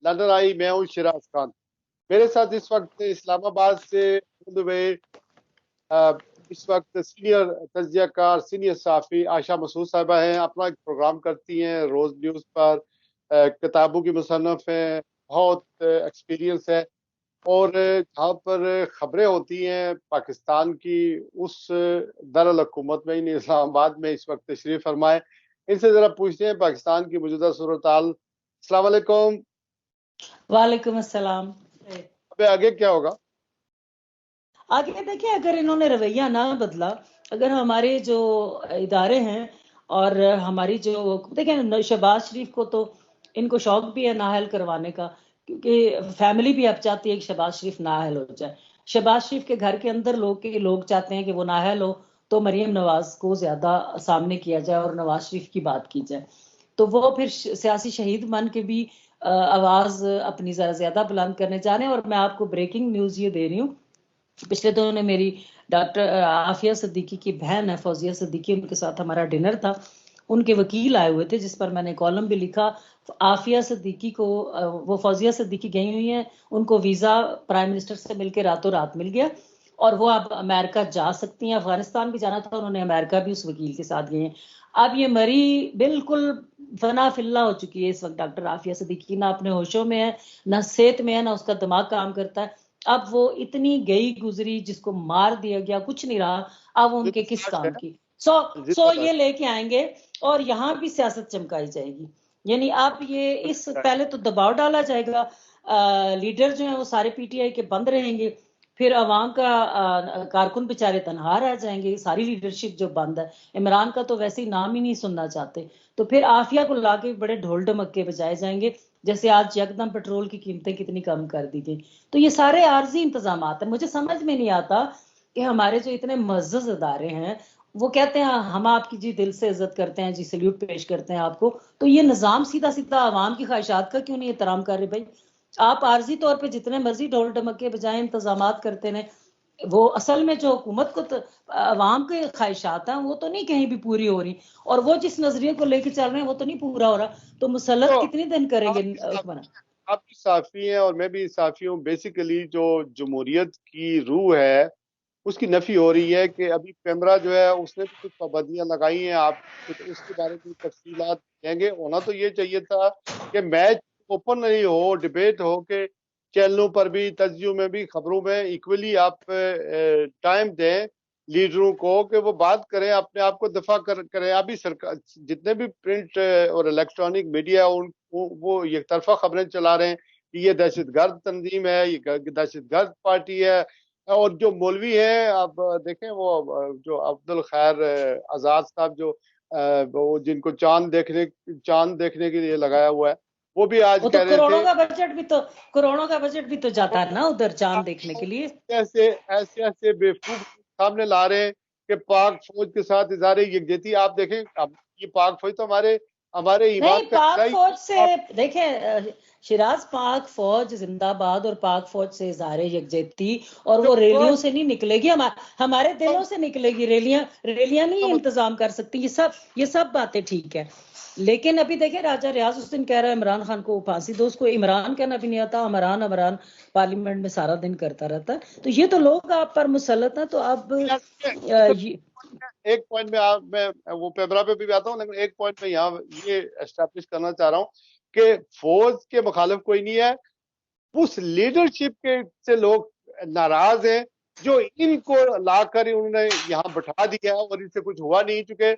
London आई। मैं हूँ शिराज खान। मेरे साथ इस वक्त इस्लामाबाद से इस वक्त सीनियर तज्जियाकार, सीनियर सहाफ़ी आयशा मसूद साहिबा हैं। अपना एक प्रोग्राम करती हैं रोज न्यूज़ पर। किताबों की मुसन्नफ हैं, बहुत एक्सपीरियंस है। और जहाँ पर खबरें होती हैं पाकिस्तान की, उस दारुल हुकूमत में इन इस्लामाबाद में इस वक्त तशरीफ फरमाए। इनसे जरा पूछते हैं पाकिस्तान की मौजूदा सूरत हाल। अस्सलाम वालेकुम। वालेकुम अस्सलाम। अबे आगे क्या होगा? आगे देखिए, अगर इन्होंने रवैया ना बदला, अगर हमारे जो इदारे हैं और हमारी जो देखिए, शहबाज शरीफ को तो इनको शौक भी है नाअहल करवाने का, क्योंकि फैमिली भी अब चाहती है कि शहबाज शरीफ नाअहल हो जाए। शहबाज शरीफ के घर के अंदर लोग चाहते हैं कि वो नाअहल हो तो मरीम नवाज को ज्यादा सामने किया जाए और नवाज शरीफ की बात की जाए, तो वो फिर सियासी शहीद बन के भी आवाज अपनी जरा ज्यादा बुलंद करने जा रहे हैं। और मैं आपको ब्रेकिंग न्यूज ये दे रही हूँ, पिछले दिनों ने मेरी डॉक्टर आफिया सिद्दीकी की बहन है फौजिया सिद्दीकी, उनके साथ हमारा डिनर था। उनके वकील आए हुए थे जिस पर मैंने कॉलम भी लिखा। आफिया सिद्दीकी को वो फौजिया सिद्दीकी गई हुई हैं, उनको वीजा प्राइम मिनिस्टर से मिलकर रातों रात मिल गया और वो अब अमेरिका जा सकती हैं। अफगानिस्तान भी जाना था उन्होंने, अमेरिका भी उस वकील के साथ गए हैं। अब ये मरी बिल्कुल फना फिल्ला हो चुकी है इस वक्त डॉक्टर आफिया सिद्दीकी, ना अपने होशों में है, ना सेहत में है, ना उसका दिमाग काम करता है। अब वो इतनी गई गुजरी, जिसको मार दिया गया, कुछ नहीं रहा, अब उनके किस काम की। सो ये लेके आएंगे और यहाँ भी सियासत चमकाई जाएगी। यानी अब ये इस पहले तो दबाव डाला जाएगा, लीडर जो है वो सारे पीटीआई के बंद रहेंगे, फिर अवाम का कारकुन बेचारे तनहा रह जाएंगे, सारी लीडरशिप जो बंद है। इमरान का तो वैसे ही नाम ही नहीं सुनना चाहते, तो फिर आफिया को लाके बड़े ढोल ढमक्के बजाए जाएंगे, जैसे आज यकदम पेट्रोल की कीमतें कितनी कम कर दी गई। तो ये सारे आर्जी इंतजाम है। मुझे समझ में नहीं आता कि हमारे जो इतने मज़्ज़ज़ इदारे हैं वो कहते हैं हम आपकी जी दिल से इज्जत करते हैं जी, सल्यूट पेश करते हैं आपको, तो ये निजाम सीधा सीधा आवाम की ख्वाहिशात का क्यों नहीं एहतराम कर रहे भाई? आप आर्जी तौर पे जितने मर्जी ढोल ढमक्के बजाय इंतजाम करते हैं, वो असल में जो हुकूमत को अवाम के ख्वाहिशात हैं वो तो नहीं कहीं भी पूरी हो रही, और वो जिस नजरिए को लेके चल रहे हैं वो तो नहीं पूरा हो रहा। तो मुसल्लत तो कितने दिन करेंगे हुक्मरान? आप भी साफी हैं और मैं भी साफी हूँ। बेसिकली जो जमहूरियत की रूह है उसकी नफी हो रही है कि अभी कैमरा जो है उसने भी कुछ पाबंदियां लगाई हैं। आप कुछ उसके बारे में तफसीलात देंगे? होना तो ये चाहिए था कि मैच ओपन नहीं हो, डिबेट हो, कि चैनलों पर भी, तज्जियों में भी, खबरों में इक्वली आप टाइम दें लीडरों को कि वो बात करें, अपने आप को दफा करें। अभी सरकार जितने भी प्रिंट और इलेक्ट्रॉनिक मीडिया वो एक तरफा खबरें चला रहे हैं कि ये दहशतगर्द तंजीम है, ये दहशतगर्द पार्टी है। और जो मौलवी है, आप देखें वो जो अब्दुल खैर आजाद साहब, जो वो जिनको चांद देखने के लिए लगाया हुआ है, वो भी आज वो तो कह रहे थे करोड़ों का बजट भी तो जाता है ना उधर चांद देखने के लिए। ऐसे ऐसे ऐसे बेवकूफ सामने ला रहे हैं कि पाक फौज के साथ इज़हार यकजहती। आप देखें, अब ये पाक फौज तो हमारे हमारे नहीं, ईमान का पाक हिस्सा फौज से ही। देखें शिराज, पाक फौज जिंदाबाद, और पाक फौज से इज़हार यकजहती, और वो रैलियों से नहीं निकलेगी, हमारे दिलों से निकलेगी। रैलियां रैलियां नहीं इंतजाम कर सकती। ये सब बातें ठीक है, लेकिन अभी देखें राजा रियाज उस दिन कह रहा है इमरान खान को फांसी दो, उसको इमरान कहना भी नहीं आता, इमरान इमरान पार्लियामेंट में सारा दिन करता रहता है। तो ये तो लोग आप पर मुसल्लत है। तो अब एक पॉइंट में मैं वो पेपरा पे भी आता हूँ, लेकिन एक पॉइंट में यहाँ ये एस्टैब्लिश करना चाह रहा हूँ कि फौज के मुखालिफ कोई नहीं है। उस लीडरशिप के से लोग नाराज हैं जो इनको लाकर उन्होंने यहाँ बैठा दिया और इनसे कुछ हुआ नहीं। चुके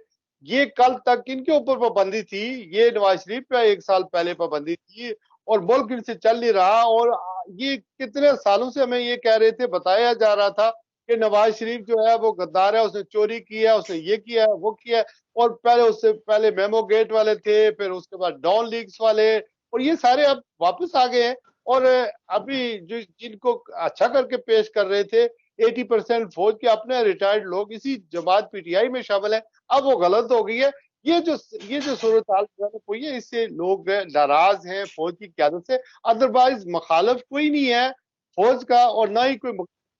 ये कल तक इनके ऊपर पाबंदी थी, ये नवाज शरीफ पे 1 साल पहले पाबंदी थी और मुल्क इनसे चल नहीं रहा। और ये कितने सालों से हमें ये कह रहे थे, बताया जा रहा था कि नवाज शरीफ जो है वो गद्दार है, उसने चोरी किया, उसने ये किया है, वो किया है। और पहले उससे पहले मेमो गेट वाले थे, फिर उसके बाद डॉन लीग्स वाले, और ये सारे अब वापस आ गए हैं। और अभी जो जिनको अच्छा करके पेश कर रहे थे, 80% फौज के अपने रिटायर्ड लोग इसी जमात पीटीआई में शामिल है। अब वो गलत हो गई है। ये जो सूरत हाल हुई है, इससे लोग नाराज हैं फौज की क्यादत से। अदरवाइज मुखालफ कोई नहीं है फौज का, और ना ही कोई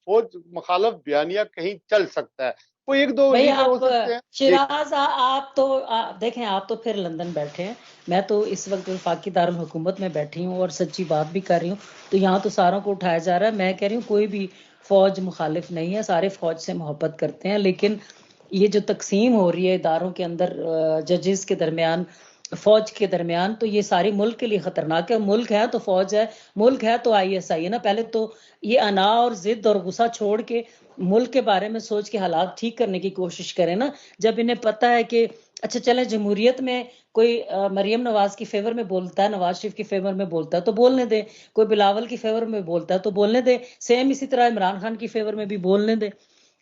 फौज मुखालफ बयानिया कहीं चल सकता है। कोई एक दो भाई लीडर हो आप सकते हैं। शिराज आप तो देखें, आप तो फिर लंदन बैठे हैं, मैं तो इस वक्त वफाकी दारुल हुकूमत में बैठी हूँ और सच्ची बात भी कर रही हूँ। तो यहाँ तो सारों को उठाया जा रहा है। मैं कह रही हूँ कोई भी फौज मुखालिफ नहीं है, सारे फौज से मोहब्बत करते हैं, लेकिन ये जो तकसीम हो रही है इदारों के अंदर, जजेस के दरमियान, फौज के दरमियान, तो ये सारी मुल्क के लिए खतरनाक है। मुल्क है तो फौज है, मुल्क है तो आईएसआई है ना। पहले तो ये अना और जिद और गुस्सा छोड़ के मुल्क के बारे में सोच के हालात ठीक करने की कोशिश करें ना। जब इन्हें पता है कि अच्छा चले जमहूरियत में कोई मरियम नवाज की फेवर में बोलता है, नवाज शरीफ की फेवर में बोलता है तो बोलने दे, कोई बिलावल की फेवर में बोलता है तो बोलने दे, सेम इसी तरह इमरान खान की फेवर में भी बोलने दे।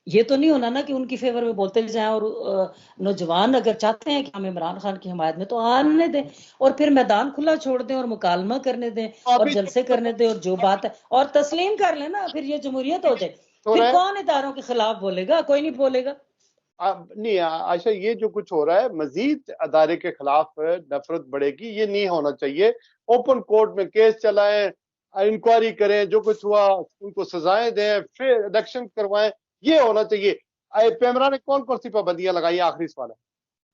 ये तो नहीं होना ना कि उनकी फेवर में बोलते जाएं और नौजवान अगर चाहते हैं कि हम इमरान खान की हमायत में तो आने दें और फिर मैदान खुला छोड़ दें और मुकालमा करने दें और अभी जलसे करने दें और जो बात है और तस्लीम कर लेना, फिर ये जमहूरियत हो जाए। हो फिर रहा है। कौन इदारों के खिलाफ बोलेगा? कोई नहीं बोलेगा। नहीं आशा, ये जो कुछ हो रहा है मजीद अदारे के खिलाफ नफरत बढ़ेगी, ये नहीं होना चाहिए। ओपन कोर्ट में केस चलाएं, इंक्वायरी करें, जो कुछ हुआ उनको सजाएं दें, फिर इलेक्शन करवाएं, ये होना चाहिए। पेमरा ने कौन कौन सी पाबंदियां लगाई, आखिरी सवाल है।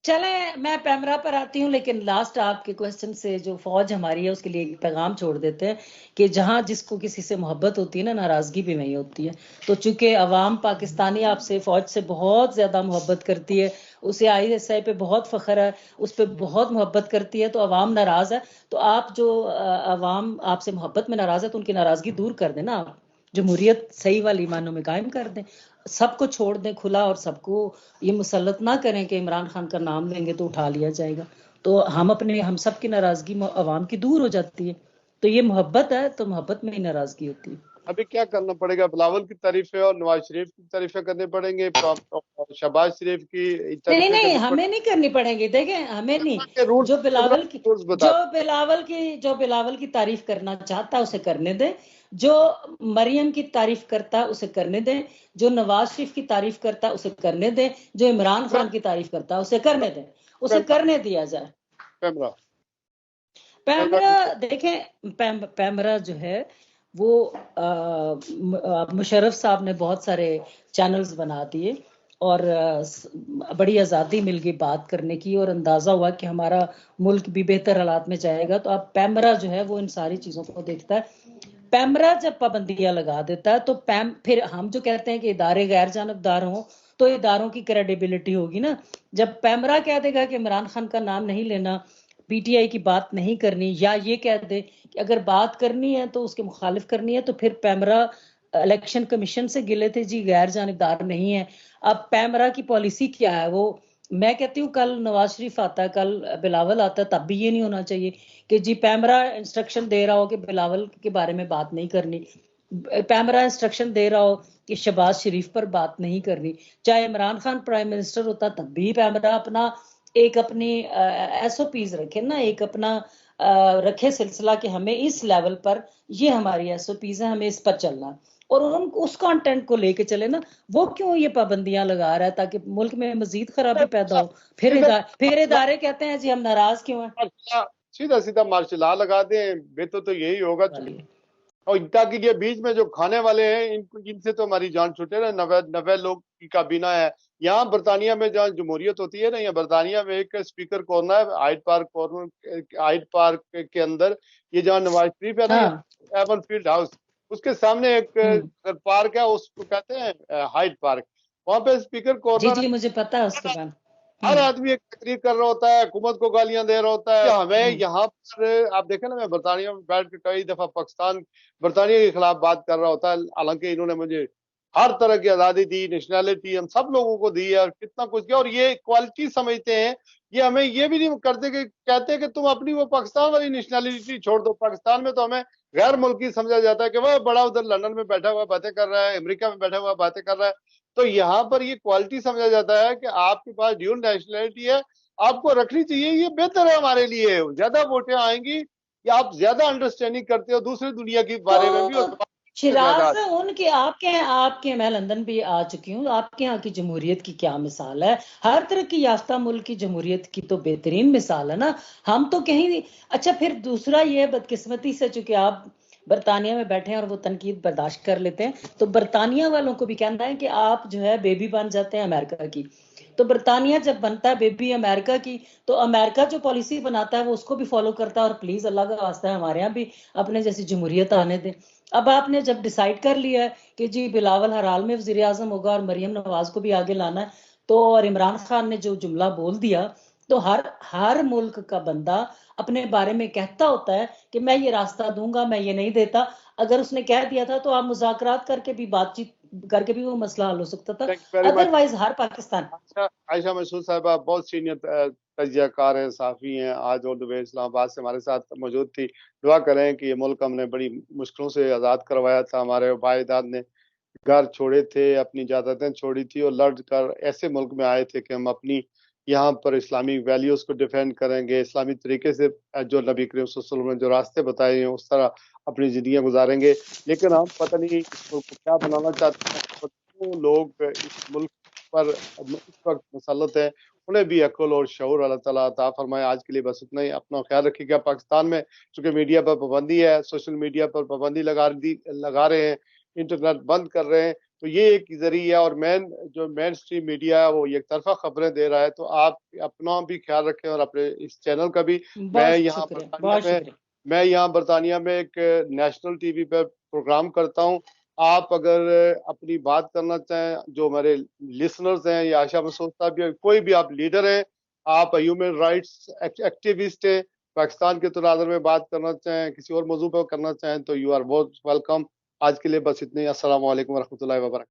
चले मैं पैमरा पर आती हूँ, लेकिन लास्ट आपके क्वेश्चन से जो फौज हमारी है उसके लिए एक पैगाम छोड़ देते हैं कि जहां जिसको किसी से मोहब्बत होती है ना, नाराजगी भी वही होती है। तो चूंकि अवाम पाकिस्तानी आपसे फौज से बहुत ज्यादा मोहब्बत करती है, उसे आईएसआई पे बहुत फख्र है, उस पर बहुत मोहब्बत करती है, तो अवाम नाराज है। तो आप जो अवाम आपसे मोहब्बत में नाराज है तो उनकी नाराजगी दूर कर देना, आप जमहूरियत सही वाली मानों में कायम कर दें, सबको छोड़ दें खुला और सबको ये मुसल्लत ना करें कि इमरान खान का नाम लेंगे तो उठा लिया जाएगा। तो हम सब की नाराजगी अवाम की दूर हो जाती है। तो ये मोहब्बत है, तो मोहब्बत में ही नाराजगी होती है। अभी क्या करना पड़ेगा, बिलावल की तारीफें और नवाज शरीफ की तारीफें करनी पड़ेंगे, शहबाज शरीफ की नहीं तारीफें नहीं, करनी हमें नहीं करनी पड़ेगी। देखें, हमें नहीं। पड़ेंगे। रूल्स जो बिलावल की रूल्स जो बता। बिलावल की तारीफ करना चाहता है उसे करने दें, जो मरियम की तारीफ करता है उसे करने दें, जो नवाज शरीफ की तारीफ करता है उसे करने दें, जो इमरान खान की तारीफ करता है उसे करने दें, उसे पैमरा करने दिया जाए। पैमरा पैमरा पैमरा देखें, पैमरा जो है वो मुशर्रफ साहब ने बहुत सारे चैनल्स बना दिए और बड़ी आज़ादी मिल गई बात करने की और अंदाज़ा हुआ कि हमारा मुल्क भी बेहतर हालात में जाएगा। तो अब पैमरा जो है वो इन सारी चीज़ों को देखता है। पैमरा जब पाबंदियां लगा देता है तो फिर हम जो कहते हैं कि इदारे गैर जानबदार हों, तो इदारों की क्रेडिबिलिटी होगी ना। जब पैमरा कह देगा कि इमरान खान का नाम नहीं लेना, पीटीआई की बात नहीं करनी, या ये कह दे कि अगर बात करनी है तो उसके मुखालिफ करनी है, तो फिर पैमरा इलेक्शन कमीशन से गिले थे जी, गैर जानिबदार नहीं है। अब पैमरा की पॉलिसी क्या है वो, मैं कहती हूँ कल नवाज शरीफ आता है, कल बिलावल आता है, तब भी ये नहीं होना चाहिए कि जी पैमरा इंस्ट्रक्शन दे रहा हो कि बिलावल के बारे में बात नहीं करनी, पैमरा इंस्ट्रक्शन दे रहा हो कि शहबाज शरीफ पर बात नहीं करनी। चाहे इमरान खान प्राइम मिनिस्टर होता तब भी पैमरा अपना एक अपनी एसओपीज रखे ना, एक अपना रखे सिलसिला कि हमें इस लेवल पर ये हमारी एसओपीज है, हमें इस पर चलना, और उन उस कंटेंट को लेके चले ना। वो क्यों ये पाबंदियां लगा रहा है ताकि मुल्क में मजीद खराबी पैदा हो? फिर इदारे कहते हैं जी हम नाराज क्यों हैं। सीधा सीधा मार्शल लॉ लगा दें, बेहतर तो यही होगा। और ताकि ये बीच में जो खाने वाले हैं इनको, इनसे तो हमारी जान छूटे ना। नब्बे नब्बे लोग की काबीना है यहाँ बरतानिया में, जहाँ जमहूरियत होती है ना, यहाँ बरतानिया में एक स्पीकर कॉर्नर है, Hyde Park corner, Hyde Park के अंदर, ये जहाँ नवाज शरीफ है ना, हाँ। ये एवन फील्ड हाउस, उसके सामने एक पार्क है, उसको कहते हैं हाइड पार्क। वहां पे स्पीकर जी कॉर्नर जी, मुझे पता है उसके बारे हर में। आदमी एक तकरीर कर रहा होता है, हुकूमत को गालियां दे रहा होता है। हमें यहाँ पर आप देखें ना, मैं बरतानिया में बैठ के कई दफा पाकिस्तान बरतानिया के खिलाफ बात कर रहा होता है, हालांकि इन्होंने मुझे हर तरह की आजादी दी, नेशनैलिटी हम सब लोगों को दी है और कितना कुछ किया, और ये क्वालिटी समझते हैं। ये हमें ये भी नहीं करते कि कहते कि तुम अपनी वो पाकिस्तान वाली नेशनैलिटी छोड़ दो। पाकिस्तान में तो हमें गैर मुल्की समझा जाता है कि वह बड़ा उधर लंदन में बैठा हुआ बातें कर रहा है, अमेरिका में बैठा हुआ बातें कर रहा है। तो यहाँ पर ये क्वालिटी समझा जाता है कि आपके पास ड्यूल नेशनलिटी है, आपको रखनी चाहिए, ये बेहतर है हमारे लिए। ज्यादा वोटें आएंगी या आप ज्यादा अंडरस्टैंडिंग करते हो दूसरी दुनिया के बारे में भी, तो और शिराज, जायदाद। उनके आपके मैं लंदन भी आ चुकी हूँ, आपके यहाँ की जमहूरियत की क्या मिसाल है? हर तरह की याफ्ता मुल्क की जमहूरियत की तो बेहतरीन मिसाल है ना। हम तो कहीं। अच्छा, फिर दूसरा ये बदकिस्मती से, चूंकि आप बरतानिया में बैठे हैं और वो तनकीद बर्दाश्त कर लेते हैं, तो बरतानिया वालों को भी कहना है कि आप जो है बेबी बन जाते हैं अमेरिका की। तो बरतानिया जब बनता है बेबी अमेरिका की, तो अमेरिका जो पॉलिसी बनाता है वो उसको भी फॉलो करता है। और प्लीज अल्लाह का वास्ता है हमारे यहाँ भी अपने जैसी जमहूरियत आने दें। अब आपने जब डिसाइड कर लिया है कि जी बिलावल हराल में वजीर आजम होगा और मरियम नवाज को भी आगे लाना है, तो और इमरान खान ने जो जुमला बोल दिया, तो हर हर मुल्क का बंदा अपने बारे में कहता होता है कि मैं ये रास्ता दूंगा, मैं ये नहीं देता। अगर उसने कह दिया था तो आप मुज़ाकरात करके भी, बातचीत करके भी वो मसला हल हो सकता था। Thank you very much. Otherwise हर पाकिस्तान। आयशा आयशा मसूद साहबा बहुत सीनियर तजियाकार हैं, साफ़ी हैं, आज ऑल द वे इस्लामाबाद से हमारे साथ मौजूद थी। दुआ करें कि ये मुल्क हमने बड़ी मुश्किलों से आज़ाद करवाया था। हमारे भाईदाद ने घर छोड़े थे, अपनी जायदादें छोड़ी थी और लड़ कर ऐसे मुल्क में आए थे कि हम अपनी यहाँ पर इस्लामिक वैल्यूज को डिफेंड करेंगे, इस्लामी तरीके से जो नबी करीम सल्लल्लाहु अलैहि वसल्लम ने जो रास्ते बताए हैं उस तरह अपनी जिंदगी गुजारेंगे। लेकिन हम पता नहीं इस मुल्क को क्या बनाना चाहते हैं। तो लोग इस मुल्क पर इस वक्त मुसल्लत है, उन्हें भी अक्ल और शऊर अल्लाह ताला अता फरमाए। आज के लिए बस इतना ही। अपना ख्याल रखिएगा। पाकिस्तान में चूंकि मीडिया पर पाबंदी है, सोशल मीडिया पर पाबंदी लगा रहे हैं, इंटरनेट बंद कर रहे हैं, तो ये एक जरिया है। और मेन स्ट्रीम मीडिया है वो एक तरफा खबरें दे रहा है। तो आप अपना भी ख्याल रखें और अपने इस चैनल का भी। मैं बहुत यहाँ शुक्रिया, बरतानिया बहुत में शुक्रिया। मैं यहाँ बरतानिया में एक नेशनल टीवी पर प्रोग्राम करता हूँ। आप अगर अपनी बात करना चाहें, जो हमारे लिसनर्स हैं या आशा मसूद साहब या कोई भी आप लीडर हैं, आप ह्यूमन राइट्स एक्टिविस्ट हैं, पाकिस्तान के तनाज़ुर में बात करना चाहें, किसी और मौजू पर करना चाहें, तो यू आर मोस्ट वेलकम। आज के लिए बस इतने ही। अस्सलाम वालेकुम रहमतुल्लाहि व बरकातहू।